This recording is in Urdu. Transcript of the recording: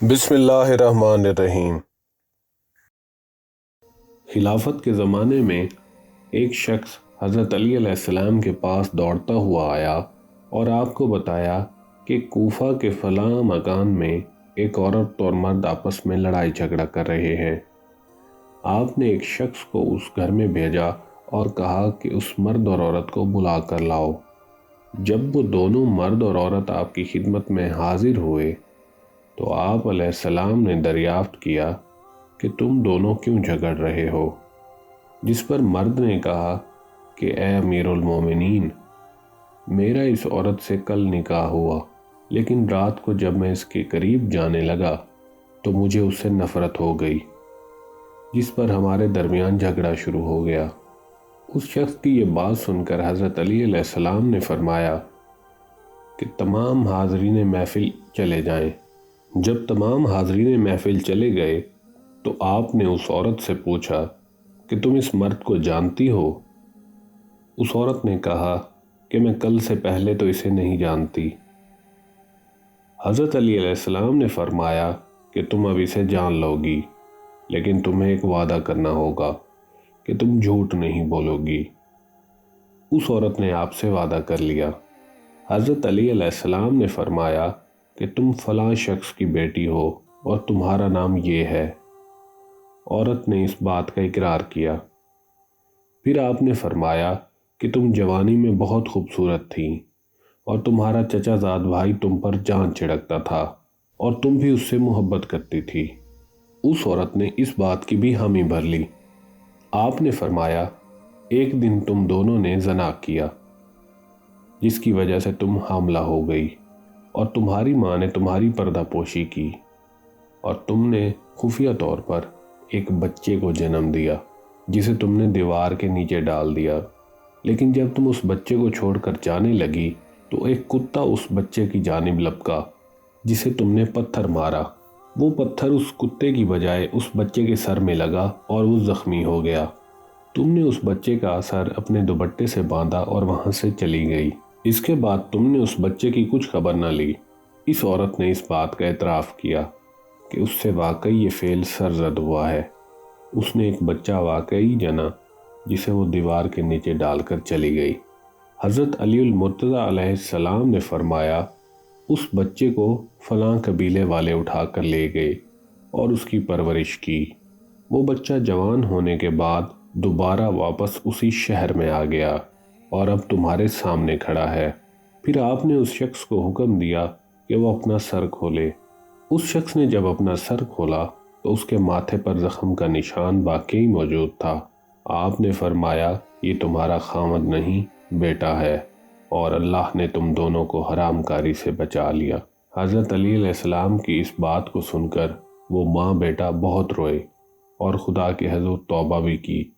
بسم اللہ الرحمن الرحیم۔ خلافت کے زمانے میں ایک شخص حضرت علی علیہ السلام کے پاس دوڑتا ہوا آیا اور آپ کو بتایا کہ کوفہ کے فلاں مکان میں ایک عورت اور مرد آپس میں لڑائی جھگڑا کر رہے ہیں۔ آپ نے ایک شخص کو اس گھر میں بھیجا اور کہا کہ اس مرد اور عورت کو بلا کر لاؤ۔ جب وہ دونوں مرد اور عورت آپ کی خدمت میں حاضر ہوئے تو آپ علیہ السلام نے دریافت کیا کہ تم دونوں کیوں جھگڑ رہے ہو؟ جس پر مرد نے کہا کہ اے امیر المومنین، میرا اس عورت سے کل نکاح ہوا، لیکن رات کو جب میں اس کے قریب جانے لگا تو مجھے اس سے نفرت ہو گئی، جس پر ہمارے درمیان جھگڑا شروع ہو گیا۔ اس شخص کی یہ بات سن کر حضرت علی علیہ السلام نے فرمایا کہ تمام حاضرین محفل چلے جائیں۔ جب تمام حاضرین محفل چلے گئے تو آپ نے اس عورت سے پوچھا کہ تم اس مرد کو جانتی ہو؟ اس عورت نے کہا کہ میں کل سے پہلے تو اسے نہیں جانتی۔ حضرت علی علیہ السلام نے فرمایا کہ تم اب اسے جان لو گی، لیکن تمہیں ایک وعدہ کرنا ہوگا کہ تم جھوٹ نہیں بولو گی۔ اس عورت نے آپ سے وعدہ کر لیا۔ حضرت علی علیہ السلام نے فرمایا کہ تم فلاں شخص کی بیٹی ہو اور تمہارا نام یہ ہے۔ عورت نے اس بات کا اقرار کیا۔ پھر آپ نے فرمایا کہ تم جوانی میں بہت خوبصورت تھی اور تمہارا چچا زاد بھائی تم پر جان چھڑکتا تھا اور تم بھی اس سے محبت کرتی تھی۔ اس عورت نے اس بات کی بھی حامی بھر لی۔ آپ نے فرمایا ایک دن تم دونوں نے زنا کیا، جس کی وجہ سے تم حاملہ ہو گئی اور تمہاری ماں نے تمہاری پردہ پوشی کی اور تم نے خفیہ طور پر ایک بچے کو جنم دیا، جسے تم نے دیوار کے نیچے ڈال دیا۔ لیکن جب تم اس بچے کو چھوڑ کر جانے لگی تو ایک کتا اس بچے کی جانب لپکا، جسے تم نے پتھر مارا۔ وہ پتھر اس کتے کی بجائے اس بچے کے سر میں لگا اور وہ زخمی ہو گیا۔ تم نے اس بچے کا سر اپنے دوپٹے سے باندھا اور وہاں سے چلی گئی۔ اس کے بعد تم نے اس بچے کی کچھ خبر نہ لی۔ اس عورت نے اس بات کا اعتراف کیا کہ اس سے واقعی یہ فعل سرزد ہوا ہے۔ اس نے ایک بچہ واقعی جنا، جسے وہ دیوار کے نیچے ڈال کر چلی گئی۔ حضرت علی المرتضی علیہ السلام نے فرمایا اس بچے کو فلاں قبیلے والے اٹھا کر لے گئے اور اس کی پرورش کی۔ وہ بچہ جوان ہونے کے بعد دوبارہ واپس اسی شہر میں آ گیا اور اب تمہارے سامنے کھڑا ہے۔ پھر آپ نے اس شخص کو حکم دیا کہ وہ اپنا سر کھولے۔ اس شخص نے جب اپنا سر کھولا تو اس کے ماتھے پر زخم کا نشان واقعی موجود تھا۔ آپ نے فرمایا یہ تمہارا خامد نہیں، بیٹا ہے، اور اللہ نے تم دونوں کو حرام کاری سے بچا لیا۔ حضرت علی علیہ السلام کی اس بات کو سن کر وہ ماں بیٹا بہت روئے اور خدا کے حضور توبہ بھی کی